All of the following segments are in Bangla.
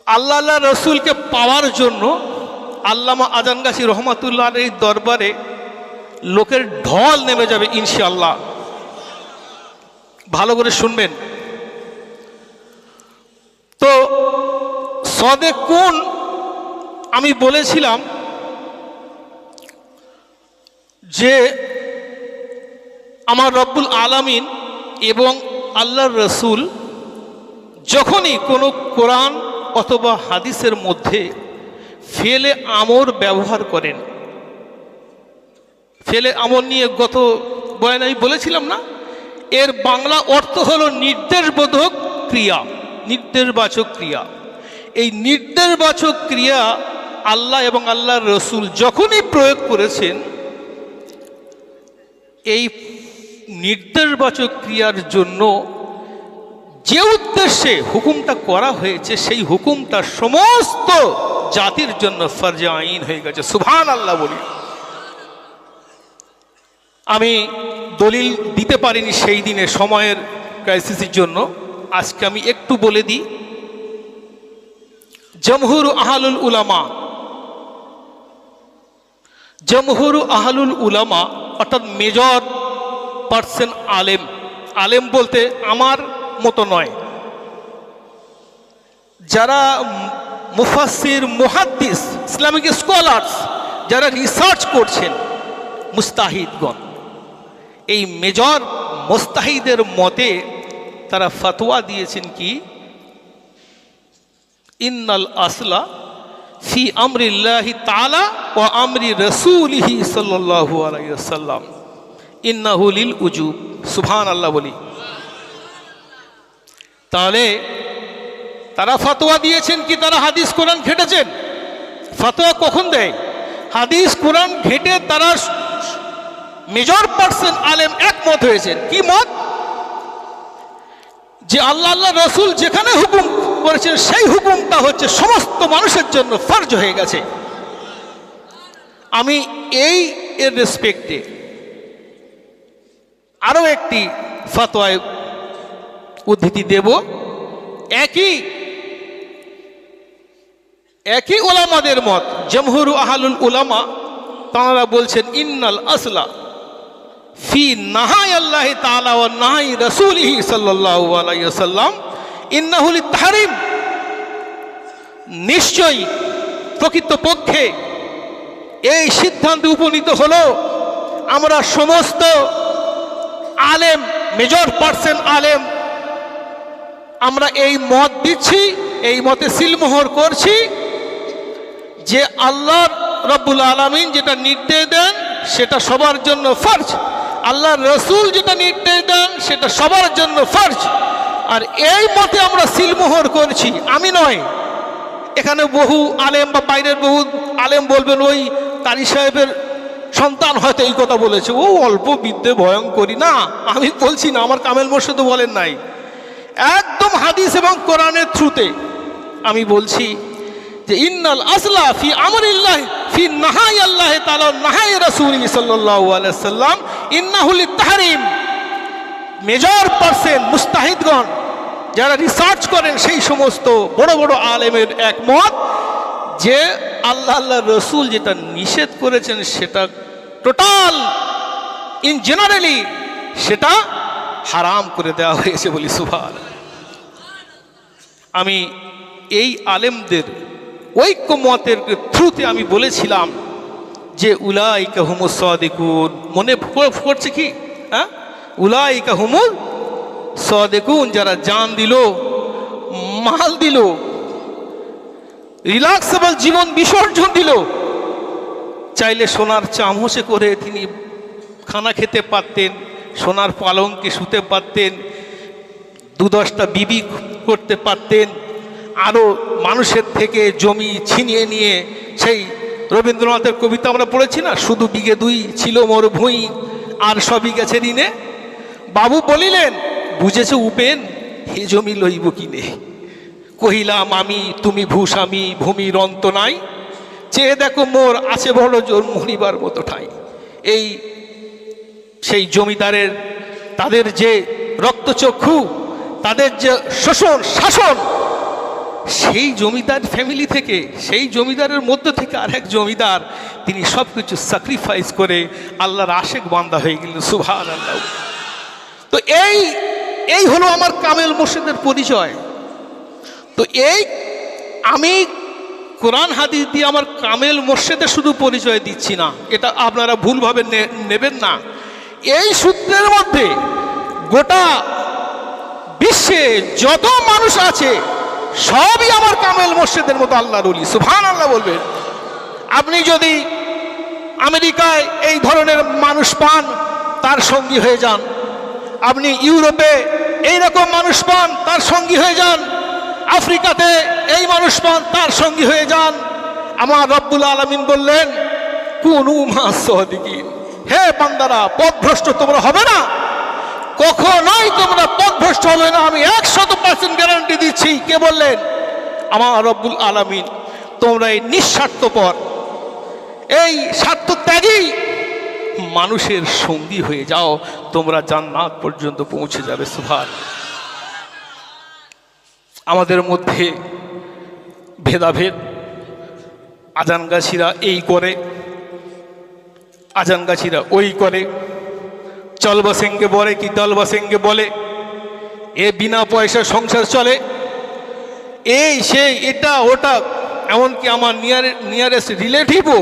আল্লাহ আল্লাহ রসুলকে পাওয়ার জন্য আল্লামা আজানগাছি রহমাতুল্লাহ এই দরবারে লোকের ঢল নেমে যাবে ইনশাআল্লাহ। ভালো করে শুনবেন। তো সদেকুন আমি বলেছিলাম যে আমার রব্বুল আলামিন এবং আল্লাহর রসুল যখনই কোনো কোরআন অথবা হাদিসের মধ্যে ফেলে আমর ব্যবহার করেন, ফেলে আমর নিয়ে গত বয়ানে আমি বলেছিলাম না, এর বাংলা অর্থ হলো নির্দেশবোধক ক্রিয়া, নির্দেশবাচক ক্রিয়া। এই নির্দেশবাচক ক্রিয়া আল্লাহ এবং আল্লাহর রসুল যখনই প্রয়োগ করেছেন, এই নির্দেশবাচক ক্রিয়ার জন্য যে উদ্দেশ্যে হুকুমটা করা হয়েছে সেই হুকুমটা সমস্ত জাতির জন্য ফরজে আইন হয়ে গেছে। সুবহানাল্লাহ বলি। আমি দলিল দিতে পারিনি সেই দিনে সময়ের ক্রাইসিসের জন্য, আজকে আমি একটু বলে দিই। জমহুর আহলুল উলামা, জমহুর আহলুল উলামা অর্থাৎ মেজর পার্সেন্ট আলেম, আলেম বলতে আমার মতো নয়, যারা মুফাসসির, মুহাদ্দিস, ইসলামিক স্কলার্স, যারা রিসার্চ করছেন, মুস্তাহিদগণ, এই মেজর মুস্তাহিদের মতে তারা ফতোয়া দিয়েছেন কি ইন্নাল আসলা ফি আমরিল্লাহি তাআলা ওয়া আমরি রাসূলিহি সাল্লাল্লাহু আলাইহি ওয়াসাল্লাম ইন্নাহু লিল উজুব। সুবহানাল্লাহ বলি। তাহলে তারা ফতোয়া দিয়েছেন কি তারা হাদিস কোরআন ঘেটেছেন? ফতোয়া কখন দেয়? হাদিস কোরআন ঘেটে তারা মেজর পার্সেন্ট আলেম একমত হয়েছেন। কি মত? যে আল্লাহ আল্লাহ রসুল যেখানে হুকুম করেছেন সেই হুকুমটা হচ্ছে সমস্ত মানুষের জন্য ফরজ হয়ে গেছে। আমি এই এর রেসপেক্টে আরো একটি ফতোয়ায় উদ্ধৃতি দেব। একই ওলামাদের মত, জমহুর আহলুল উলামা, তাঁরা বলছেন ইন্নাল আসলা ফি নাহাই আল্লাহ তাআলা ওয়া নাহাই রাসূলিহি সাল্লাল্লাহু আলাইহি ওয়াসাল্লাম ইন্নাহু লিত-তাহরিম। নিশ্চয়ই প্রকৃতপক্ষে এই সিদ্ধান্তে উপনীত হলো আমরা সমস্ত আলেম, মেজর পার্সেন্ট আলেম, আমরা এই মত দিচ্ছি, এই মতে সিলমোহর করছি যে আল্লাহ রব্বুল আলামিন যেটা নির্দেশ দেন সেটা সবার জন্য ফরজ, আল্লাহর রসুল যেটা নির্দেশ দেন সেটা সবার জন্য ফরজ। আর এই মতে আমরা সিলমোহর করছি, আমি নয়। এখানে বহু আলেম বা বাইরের বহু আলেম বলবেন ওই কারি সাহেবের সন্তান হয়তো এই কথা বলেছে, ও অল্প বিদ্যে ভয়ঙ্করী। না, আমি বলছি না, আমার কামেল মোর্শেদ বলেন নাই, একদম হাদিস এবং কোরআনের থ্রুতে আমি বলছি যে ইন্নাল আসলা ফি আমরিল্লাহ ফি নাহাই আল্লাহ তাআলা নাহাই রাসূলিহি সাল্লাল্লাহু আলাইহি ওয়াসাল্লাম ইন্নাহু লিত-তাহরিম। মেজর পার্সেন্ট মুস্তাহিদগণ যারা রিসার্চ করেন সেই সমস্ত বড় বড় আলেমের একমত যে আল্লাহ আল্লাহ রসুল যেটা নিষেধ করেছেন সেটা টোটাল ইন জেনারেলি সেটা হারাম করে দেওয়া হয়েছে বলি। সুবহানাল্লাহ। আমি এই আলেমদের ঐক্যমতের থ্রুতে আমি বলেছিলাম যে উলাইকা হুমুস সাদিকুন, মনে পড়ছে কি? হ্যাঁ, উলাইকা হুমুস সাদিকুন, যারা জান দিল, মাল দিল, রিল্যাক্সেবল জীবন বিসর্জন দিল। চাইলে সোনার চামচে করে তিনি খানা খেতে পারতেন, সোনার পালঙ্কে শুতে পারতেন, 2-10টা বিবি করতে পারতেন, আরও মানুষের থেকে জমি ছিনিয়ে নিয়ে, সেই রবীন্দ্রনাথের কবিতা আমরা পড়েছি না, শুধু বিঘে 2 ছিল মোর ভুঁই আর সবই গেছে ঋণে। বাবু বলিলেন বুঝেছে উপেন, হে জমি লইব কিনে, কহিলাম আমি তুমি ভূস্বামী, ভূমির অন্ত নাই, চেয়ে দেখো মোর আছে বড় জোর মরিবার মতো ঠাই। এই সেই জমিদারের তাদের যে রক্তচক্ষু, তাদের যে শোষণ শাসন, সেই জমিদার ফ্যামিলি থেকে, সেই জমিদারের মধ্য থেকে আরেক জমিদার, তিনি সব কিছু স্যাক্রিফাইস করে আল্লাহর আশেক বান্দা হয়ে গেলেন। সুবহানাল্লাহ। তো এই হলো আমার কামেল মুর্শিদের পরিচয়। তো আমি কোরআন হাদিস দিয়ে আমার কামেল মুর্শিদের শুধু পরিচয় দিচ্ছি না, এটা আপনারা ভুলভাবে নেবেন না। এই সূত্রের মধ্যে গোটা বিশ্বে যত মানুষ আছে সবই আমার কামেল মুর্শিদের মতো আল্লাহর ওলি। সুবহানাল্লাহ বলবেন। আপনি যদি আমেরিকায় এই ধরনের মানুষ পান, তার সঙ্গী হয়ে যান। আপনি ইউরোপে এইরকম মানুষ পান, তার সঙ্গী হয়ে যান। আফ্রিকাতে এই মানুষ পান, তার সঙ্গী হয়ে যান। আমার রব্বুল আলামিন বললেন, কুনু মা'আস সাদিকিন। হে বান্দারা, পথভ্রষ্ট তোমরা হবে না, কখনোই তোমরা পথভ্রষ্ট হবে না, আমি 100% গ্যারান্টি দিচ্ছি। কে বললেন? আমার রব্বুল আলামিন। তোমরা এই নিঃস্বার্থপর, এই স্বার্থত্যাগী মানুষের সঙ্গী হয়ে যাও, তোমরা জান্নাত পর্যন্ত পৌঁছে যাবে। সুবহানাল্লাহ। আমাদের মধ্যে ভেদাভেদ, আজানগাছিরা এই করে, আজানগাছিরা ওই করে, চলবাসেঙ্গে বলে কি দলবাসেঙ্গে বলে, এ বিনা পয়সা সংসার চলে, এই সেই এটা ওটা, এমনকি আমার নিয়ারেস্ট রিলেটিভও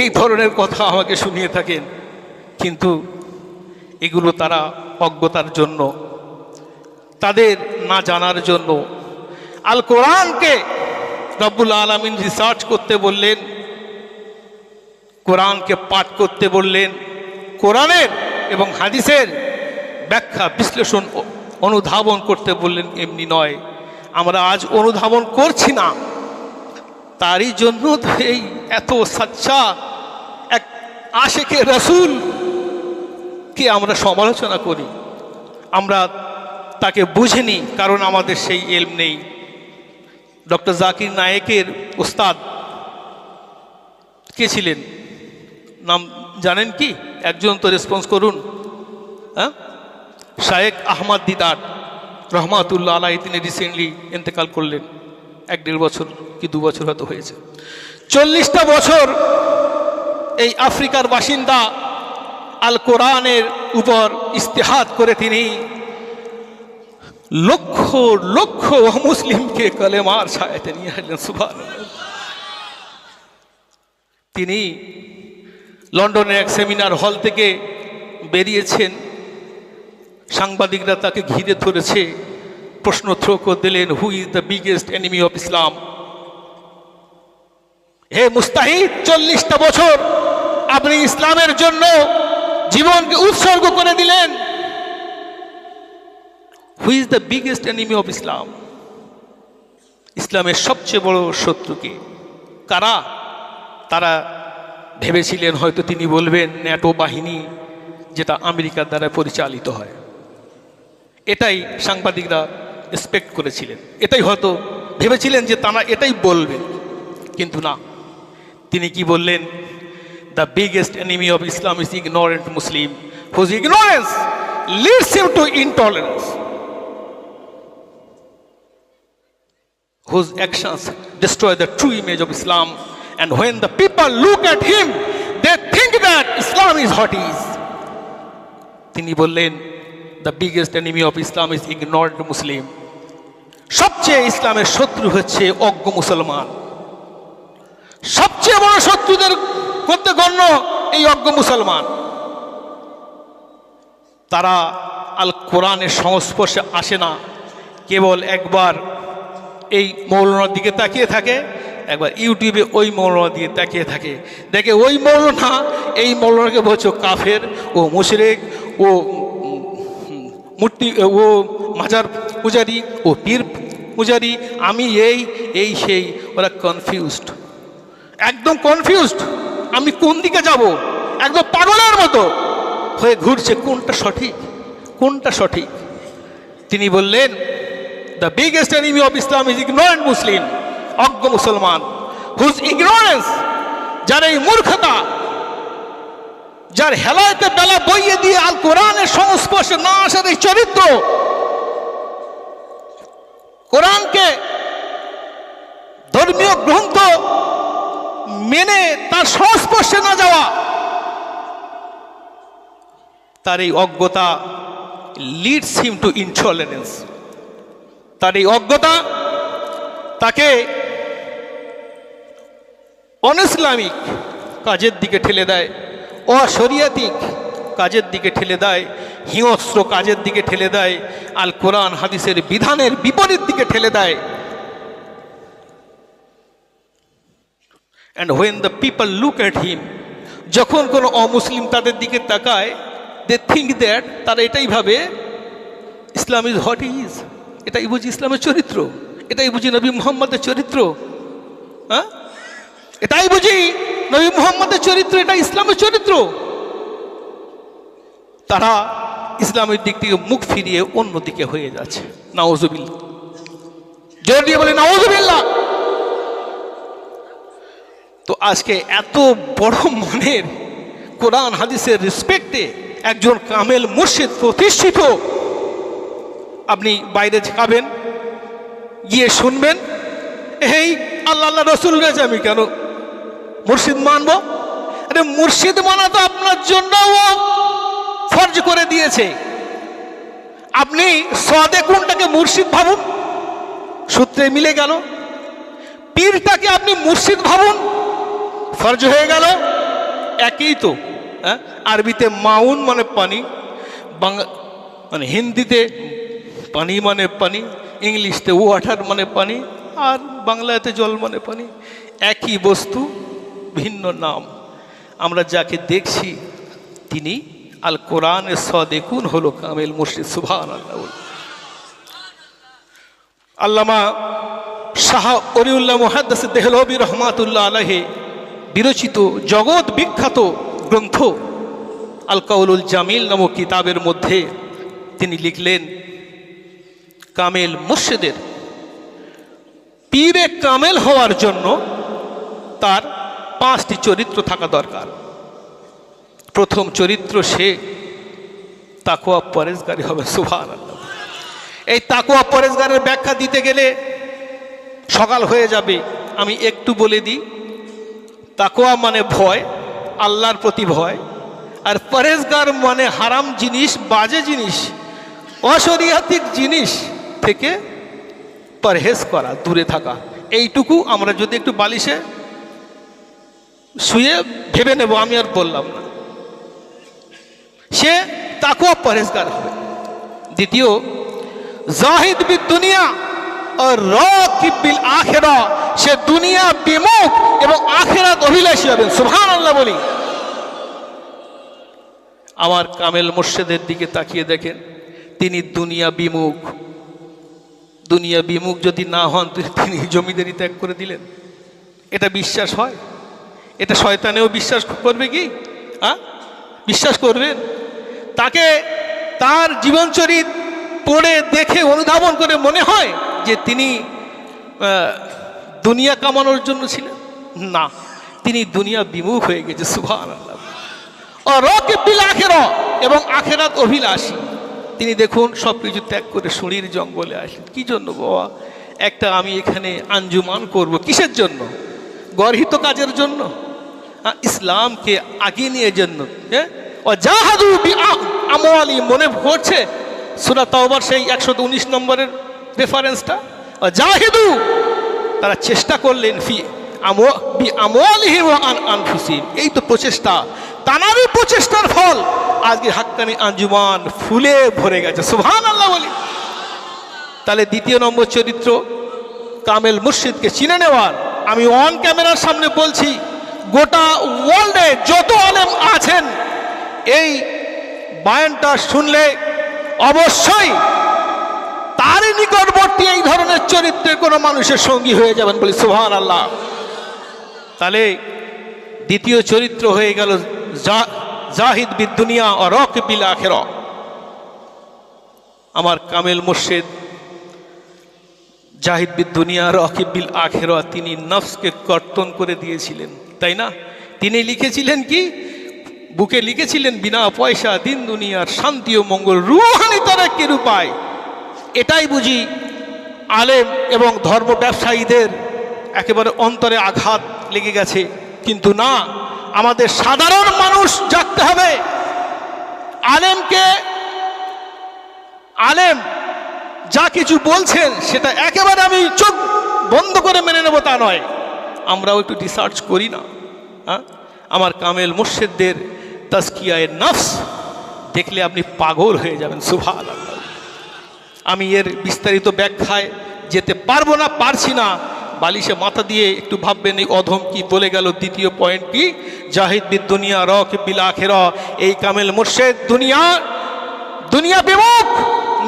এই ধরনের কথা আমাকে শুনিয়ে থাকেন। কিন্তু এগুলো তারা অজ্ঞতার জন্য, তাদের না জানার জন্য। আল কোরআনকে রব্বুল আলামিন রিসার্চ করতে বললেন, কোরআনকে পাঠ করতে বললেন, কোরআনের এবং হাদিসের ব্যাখ্যা বিশ্লেষণ অনুধাবন করতে বললেন। এমনি নয়, আমরা আজ অনুধাবন করছি না, তারই জন্য তো এই এত সাচ্চা এক আশেকে রাসূলকে আমরা সমালোচনা করি। আমরা তাকে বুঝিনি, কারণ আমাদের সেই ইলম নেই। ডক্টর জাকির নায়েকের উস্তাদ কে ছিলেন? নাম জানেন কি? একজন তো রেসপন্স করুন। হ্যাঁ, শায়েখ আহমদ দিদার রহমাতুল্লাহ আলাইহি, তিনি রিসেন্টলি ইন্তেকাল করলেন। 1-1.5 বছর কি 2 বছর হয়তো হয়েছে। 40টা বছর এই আফ্রিকার বাসিন্দা আল কোরআনের উপর ইস্তেহাদ করে তিনি লক্ষ লক্ষ মুসলিমকে কালেমার ছায়াতে নিয়ে আসলেন। সুবহানাল্লাহ। তিনি লন্ডনের এক সেমিনার হল থেকে বেরিয়েছেন, সাংবাদিকরা তাকে ঘিরে ধরেছে, প্রশ্ন থ্রো করে দিলেন, who is the biggest enemy of Islam? হে মুস্তাহিদ, 40টা বছর আপনি ইসলামের জন্য জীবনকে উৎসর্গ করে দিলেন। Who is the biggest enemy of Islam? ইসলামের সবচেয়ে বড় শত্রুকে কারা? তারা ভেবেছিলেন হয়তো তিনি বলবেন ন্যাটো বাহিনী, যেটা আমেরিকার দ্বারা পরিচালিত হয়। এটাই সাংবাদিকরা এক্সপেক্ট করেছিলেন, এটাই হয়তো ভেবেছিলেন যে তারা এটাই বলবেন। কিন্তু না, তিনি কি বললেন? The biggest enemy of Islam is ignorant Muslim, whose ignorance leads him to intolerance, whose actions destroy the true image of Islam, and when the people look at him they think that Islam is what is. তিনি বললেন the biggest enemy of Islam is ignorant Muslim. সবচেয়ে ইসলামের শত্রু হচ্ছে অজ্ঞ মুসলমান। সবচেয়ে বড় শত্রুদের মধ্যে গণ্য এই অজ্ঞ মুসলমান। তারা আল কোরআনের সংস্পর্শে আসে না, কেবল একবার এই মৌলানার দিকে তাকিয়ে থাকে, একবার ইউটিউবে ওই মৌলানার দিকে তাকিয়ে থাকে, দেখে ওই মৌলানা এই মৌলানাকে বলছো কাফের, ও মুশরিক, ও মূর্তি, ও মাজার পূজারি, ও পীর পূজারি, আমি এই সেই। ওরা কনফিউজড, একদম কনফিউজড, আমি কোন দিকে যাব, একদম পাগলের মতো হয়ে ঘুরছে, কোনটা সঠিক কোনটা সঠিক। তিনি বললেন the biggest enemy of Islam is ignorant Muslim, অজ্ঞ মুসলমান, whose ignorance, যার এই মূর্খতা, যার হেলায়েতে বেলা বইয়ে দিয়ে আল কোরআনের সংস্পর্শে না আসার এই চরিত্র, কোরআনকে ধর্মীয় গ্রন্থ মেনে তার সংস্পর্শে না যাওয়া, তার এই অজ্ঞতা লিডস হিম টু ইনটলারেন্স। তার এই অজ্ঞতা তাকে অনইসলামিক কাজের দিকে ঠেলে দেয়, অশরিয়াতিক কাজের দিকে ঠেলে দেয়, হিংস্র কাজের দিকে ঠেলে দেয়, আল কোরআন হাদিসের বিধানের বিপরীত দিকে ঠেলে দেয়। And when the people look at him, যখন কোনো অমুসলিম তাদের দিকে তাকায়, দে থিঙ্ক দ্যাট, তারা এটাই ভাবে ইসলাম ইজ হোয়াট ইজ, এটাই বুঝি ইসলামের চরিত্র, এটাই বুঝি নবী মুহাম্মদের চরিত্র, হ্যাঁ এটাই বুঝি নবী মুহাম্মদের চরিত্র, এটা ইসলামের চরিত্র। তারা ইসলামের দিক থেকে মুখ ফিরিয়ে অন্যদিকে হয়ে যাচ্ছে। নাউজুবিল্লাহ, জোর দিয়ে বলে নাউজুবিল্লাহ। তো আজকে এত বড় মনের কোরআন হাদিসের রেসপেক্টে একজন কামেল মুর্শিদ প্রতিষ্ঠিত, আপনি বাইরে যাবেন, গিয়ে শুনবেন এই আল্লাহ আল্লাহ রসুল গেছে, আমি কেন মুর্শিদ মানবো? আরে মুর্শিদ মানা তো আপনার জন্য ফরজ করে দিয়েছে। আপনি সাদেকুনটাকে মুর্শিদ ভাবুন, সূত্রে মিলে গেল। পীরটাকে আপনি মুর্শিদ ভাবুন, ফরজ হয়ে গেল। একই তো, হ্যাঁ আরবিতে মাউন মানে পানি, মানে হিন্দিতে পানি মানে পানি, ইংলিশতে ওয়াটার মানে পানি, আর বাংলাতে জল মানে পানি। একই বস্তু, ভিন্ন নাম। আমরা যাকে দেখছি তিনি আল কোরআনের সাদেকুন হলো কামেল মুর্শিদ। সুবহানাল্লাহ। আল্লামা শাহ ওলিউল্লাহ মুহাদ্দিস দেহলভী রহমাতুল্লাহ আলাইহি বিরচিত জগৎ বিখ্যাত গ্রন্থ আল কাউলুল জামিল নামক কিতাবের মধ্যে তিনি লিখলেন, কামেল মুর্শিদের পীরে কামেল হওয়ার জন্য তার 5টি চরিত্র থাকা দরকার। প্রথম চরিত্র, সে তাকওয়া পরেজগারি হবে। সুবহানাল্লাহ। এই তাকওয়া পরেজগারের ব্যাখ্যা দিতে গেলে সকাল হয়ে যাবে, আমি একটু বলে দিই। তাকওয়া মানে ভয়, আল্লাহর প্রতি ভয়, আর পরেজগার মানে হারাম জিনিস, বাজে জিনিস, অশরিয়াতিক জিনিস থেকে পরহেজ করা, দূরে থাকা। এইটুকু আমরা যদি একটু বালিশে শুয়ে ভেবে নেব, আমি আর বললাম না, সে তাকওয়া পরহেজগার হবে। দ্বিতীয়, জাহিদ বিদ দুনিয়া আর রাকিব বিল আখিরা, সে দুনিয়া বিমুখ এবং আখিরাত অভিলাষী হবে। সুবহানাল্লাহ বলি। আমার কামেল মুর্শিদের দিকে তাকিয়ে দেখেন, তিনি দুনিয়া বিমুখ। দুনিয়া বিমুখ যদি না হন, তিনি জমিদারি ত্যাগ করে দিলেন। এটা বিশ্বাস হয়? এটা শয়তানেও বিশ্বাস করবে কি? বিশ্বাস করবেন? তাকে তার জীবনচরিত পড়ে দেখে অনুধাবন করে মনে হয় যে তিনি দুনিয়া কামানোর জন্য ছিলেন? না, তিনি দুনিয়া বিমুখ হয়ে গেছে। সুবহানাল্লাহ। আর রাকিব বিল আখিরা, এবং আখিরাত অভিলাষী। তিনি দেখুন সব কিছু ত্যাগ করে শরীর জঙ্গলে আসেন। কি জন্য বাবা? একটা আমি এখানে আঞ্জুমান করব, কিসের জন্য? গর্হিত কাজের জন্য, ইসলামকে আগিয়ে নিয়ে জন্য। হ্যাঁ, জাহাদু বিআমওয়ালি, মনে পড়ছে সূরা তাওবার সেই 119 নম্বরের রেফারেন্সটা? জাহিদু, তারা চেষ্টা করলেন ফি বিআমওয়ালিহিম ওয়া আনফুসিহিম। এই তো প্রচেষ্টা, তানারই প্রচেষ্টার ফল আজকে হাক্কানি আঞ্জুমান ফুলে ভরে গেছে। সুবহানাল্লাহ বলি। তাহলে দ্বিতীয় নম্বর চরিত্র, কামেল মুর্শিদকে চিনে নেওয়ার। আমি অন ক্যামেরার সামনে বলছি, গোটা ওয়ার্ল্ডে যত আলেম আছেন এই বয়ানটা শুনলে অবশ্যই তারই নিকটবর্তী এই ধরনের চরিত্রের কোনো মানুষের সঙ্গী হয়ে যাবেন বলি। সুবহানাল্লাহ। তাহলে দ্বিতীয় চরিত্র হয়ে গেল জাহিদ বিদ দুনিয়া ও রাকিব বিল আখিরা। আমার কামেল মুর্শিদ জাহিদ বিদ দুনিয়া রাকিব বিল আখিরা, তিনি নফসকে কর্তন করে দিয়েছিলেন, তাই না? তিনি লিখেছিলেন কি? বুকে লিখেছিলেন, বিনা পয়সা দিন দুনিয়ার শান্তি ও মঙ্গল, রুহানি তারাক্কির উপায়। এটাই বুঝি আলেম এবং ধর্ম ব্যবসায়ীদের একেবারে অন্তরে আঘাত লেগে গেছে। কিন্তু না, আমাদের সাধারণ মানুষ জাগতে হবে। আলেম যা কিছু বলছেন সেটা একেবারে আমি চোখ বন্ধ করে মেনে নেব তা নয়, আমরাও একটু রিসার্চ করি না? আমার কামেল মুর্শিদদের তাজকিয়ায়ে নফস দেখলে আপনি পাগল হয়ে যাবেন। সুবহানাল্লাহ। আমি এর বিস্তারিত ব্যাখ্যায় যেতে পারবো না, পারছি না। বালিশে মাথা দিয়ে একটু ভাববেন এই অধম কি বলে গেল। দ্বিতীয় পয়েন্ট কি? জাহিদ বিদ দুনিয়া রক বিল আখিরা। এই কামেল মুর্শিদ দুনিয়া বিমুখ।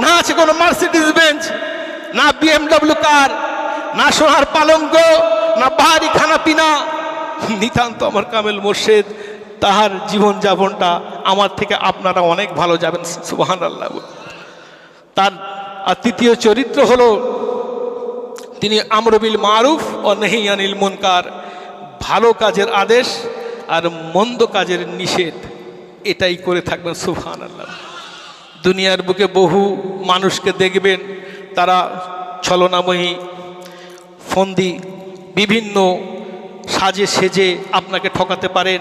না আছে কোনো মার্সিডিজ বেঞ্চ, না BMW কার, না সোনার পালঙ্ক, না বাহারি খানা পিনা। নিতান্ত আমার কামেল মুর্শিদ, তাহার জীবনযাপনটা আমার থেকে আপনারা অনেক ভালো যাবেন। সুবহানাল্লাহ। তার আর তৃতীয় চরিত্র হলো তিনি আমর বিল মারুফ ও নাহি আনিল মুনকার, ভালো কাজের আদেশ আর মন্দ কাজের নিষেধ, এটাই করে থাকবেন। সুবহানাল্লাহ। দুনিয়ার বুকে বহু মানুষকে দেখবেন, তারা ছলনাময়ী ফন্দি বিভিন্ন সাজে সেজে আপনাকে ঠকাতে পারেন।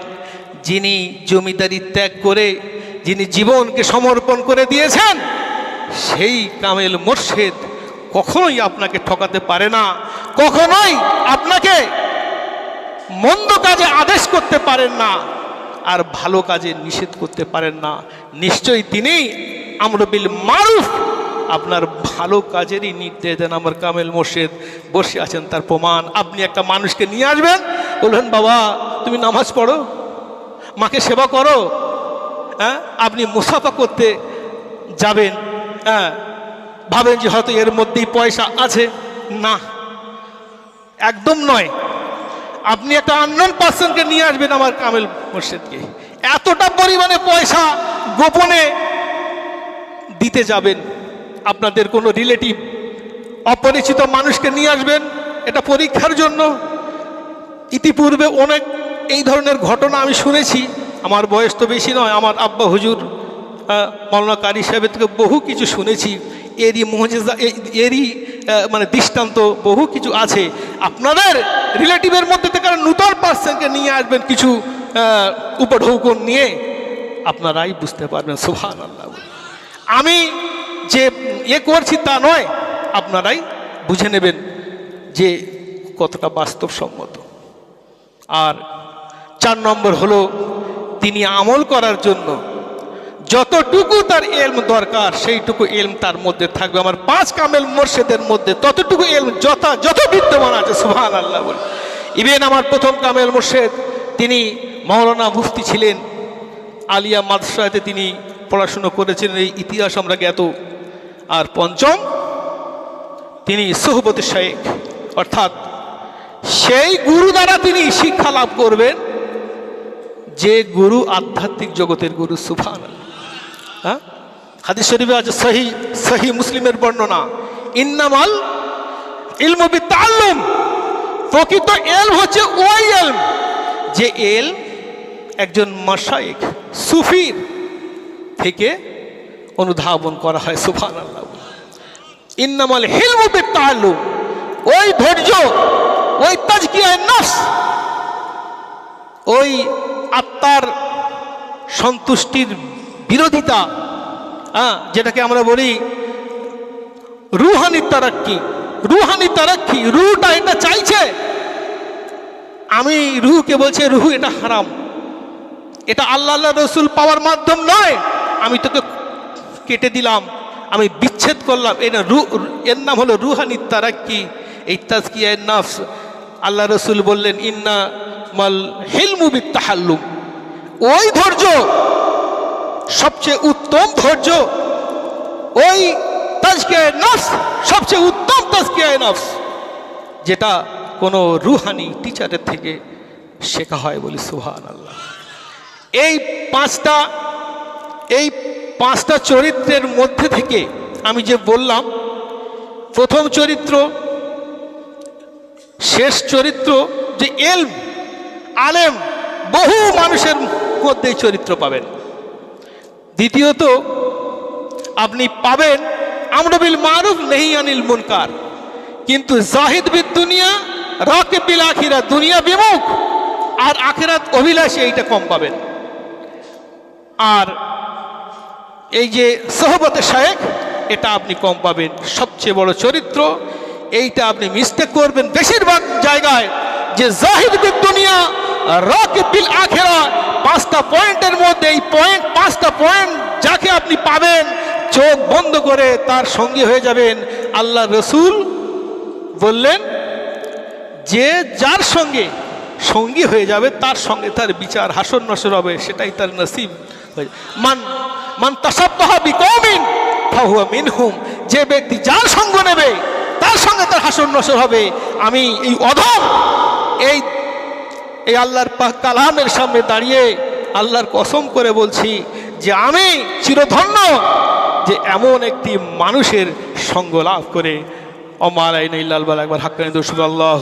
যিনি জমিদারি ত্যাগ করে যিনি জীবনকে সমর্পণ করে দিয়েছেন, সেই কামেল মুর্শিদ কখনোই আপনাকে ঠকাতে পারে না, কখনোই আপনাকে মন্দ কাজে আদেশ করতে পারেন না আর ভালো কাজে নিষেধ করতে পারেন না। নিশ্চয়ই তিনি আমর বিল মারুফ, আপনার ভালো কাজেরই নির্দেশ দেন। আমার কামেল মুর্শিদ বসে আছেন, তার প্রমাণ। আপনি একটা মানুষকে নিয়ে আসবেন, বলবেন বাবা তুমি নামাজ পড়ো, মাকে সেবা করো, আপনি মুসাফা করতে যাবেন, ভাবেন যে হয়তো এর মধ্যেই পয়সা আছে। না, একদম নয়। আপনি একটা আননোন পার্সনকে নিয়ে আসবেন আমার কামেল মুর্শিদকে, এতটা পরিমাণে পয়সা গোপনে দিতে যাবেন। আপনাদের কোনো রিলেটিভ অপরিচিত মানুষকে নিয়ে আসবেন এটা পরীক্ষার জন্য। ইতিপূর্বে অনেক এই ধরনের ঘটনা আমি শুনেছি। আমার বয়স তো বেশি নয়, আমার আব্বা হুজুর মাওলানা কারি সাহেবের থেকে বহু কিছু শুনেছি। এরই মুজিজা, এরই মানে দৃষ্টান্ত বহু কিছু আছে। আপনাদের রিলেটিভের মধ্যে থেকে নূতন পার্সনকে নিয়ে আসবেন কিছু উপঢৌকন নিয়ে, আপনারাই বুঝতে পারবেন। সুবহানাল্লাহ। আমি যে করছি তা নয়, আপনারাই বুঝে নেবেন যে কতটা বাস্তবসম্মত। আর 4 নম্বর হলো তিনি আমল করার জন্য যতটুকু তার এলম দরকার সেইটুকু এলম তার মধ্যে থাকবে। আমার 5 কামেল মুর্শিদের মধ্যে ততটুকু এলম যত বিদ্যমান আছে। সুবহানাল্লাহ বলে। ইভেন আমার প্রথম কামেল মুর্শিদ তিনি মাওলানা মুফতি ছিলেন, আলিয়া মাদ্রাসাতে তিনি পড়াশুনো করেছেন, এই ইতিহাস আমরা জ্ঞাত। আর 5ম তিনি সোহবতে শেখ, অর্থাৎ সেই গুরু দ্বারা তিনি শিক্ষা লাভ করবেন যে গুরু আধ্যাত্মিক জগতের গুরু। সুবহানাল্লাহ। হাদিস শরীফে আছে, সহি মুসলিমের বর্ণনা, ইন্নামাল ইলমু বিতাআল্লুম, প্রকৃত এলম হচ্ছে ওই এলম যে এলম একজন মাশায়েখ সুফির থেকে অনুধাবন করা হয়। সুবহানাল্লাহ। ইন্নামাল ইলমু বিতাআল্লুম, ওই ধৈর্য, ওই তাজকিয়ায়ে নফস, ওই আত্মার সন্তুষ্টির বিরোধিতা, যেটাকে আমরা বলি রুহানি তারাক্কি। রুহটা এটা চাইছে, আমি রুহকে বলছি রুহ এটা হারাম, এটা আল্লাহ রসুল পাওয়ার মাধ্যম নয়, আমি তোকে কেটে দিলাম, আমি বিচ্ছেদ করলাম। এটা এর নাম হলো রুহানি তারাক্কি। এই তাজকিয়ায়ে নফস আল্লাহ রসুল বললেন ইন্না মাল হিলমু বিত্তাহাল্লুম, ওই ধৈর্য সবচেয়ে উত্তম ধৈর্য, ওই তাজকিয়ায়ে নফস সবচেয়ে উত্তম তাজকিয়ায়ে নফস, যেটা কোনো রুহানি টিচারের থেকে শেখা হয়। বলি সুবহানাল্লাহ। এই 5টা চরিত্রের মধ্যে থেকে আমি যে বললাম, প্রথম চরিত্র, শেষ চরিত্র যে এলম, আলেম, বহু মানুষের মধ্যে চরিত্র পাবেন। দ্বিতীয়ত আপনি পাবেন আমর বিল মারুফ নাহি আনিল মুনকার, কিন্তু জাহিদ বিদ দুনিয়া রাকিব বিল আখিরাত, দুনিয়া বিমুখ আর আখিরাত অভিলাষী, এইটা কম পাবেন। আর এই যে সোহবতে শায়েখ, এটা আপনি কম পাবেন। সবচেয়ে বড় চরিত্র এইটা আপনি মিস্টেক করবেন বেশিরভাগ জায়গায়, যে জাহিদ বিদ দুনিয়া রাকিব বিল আখিরা, 5টা পয়েন্টের মধ্যে এই পয়েন্ট, 5টা পয়েন্ট যাকে আপনি পাবেন চোখ বন্ধ করে তার সঙ্গী হয়ে যাবেন। আল্লাহ রসুল বললেন যে যার সঙ্গে সঙ্গী হয়ে যাবে তার সঙ্গে তার বিচার হাসর নসর হবে, সেটাই তার নসিব। মান তাসাব্বাহা বিকওমিন ফাহুয়া মিনহুম, যে ব্যক্তি যার সঙ্গ নেবে তার সঙ্গে তার হাসর নসর হবে। আমি এই অধম এই আল্লাহর পাক কালামের সামনে দাঁড়িয়ে আল্লাহর কসম করে বলছি যে আমি চিরধন্য যে এমন একটি মানুষের সঙ্গ লাভ করে। অমা আলাইনা ইল্লাল বালাগ ওয়াল হাক্কানি রাসূলুল্লাহ।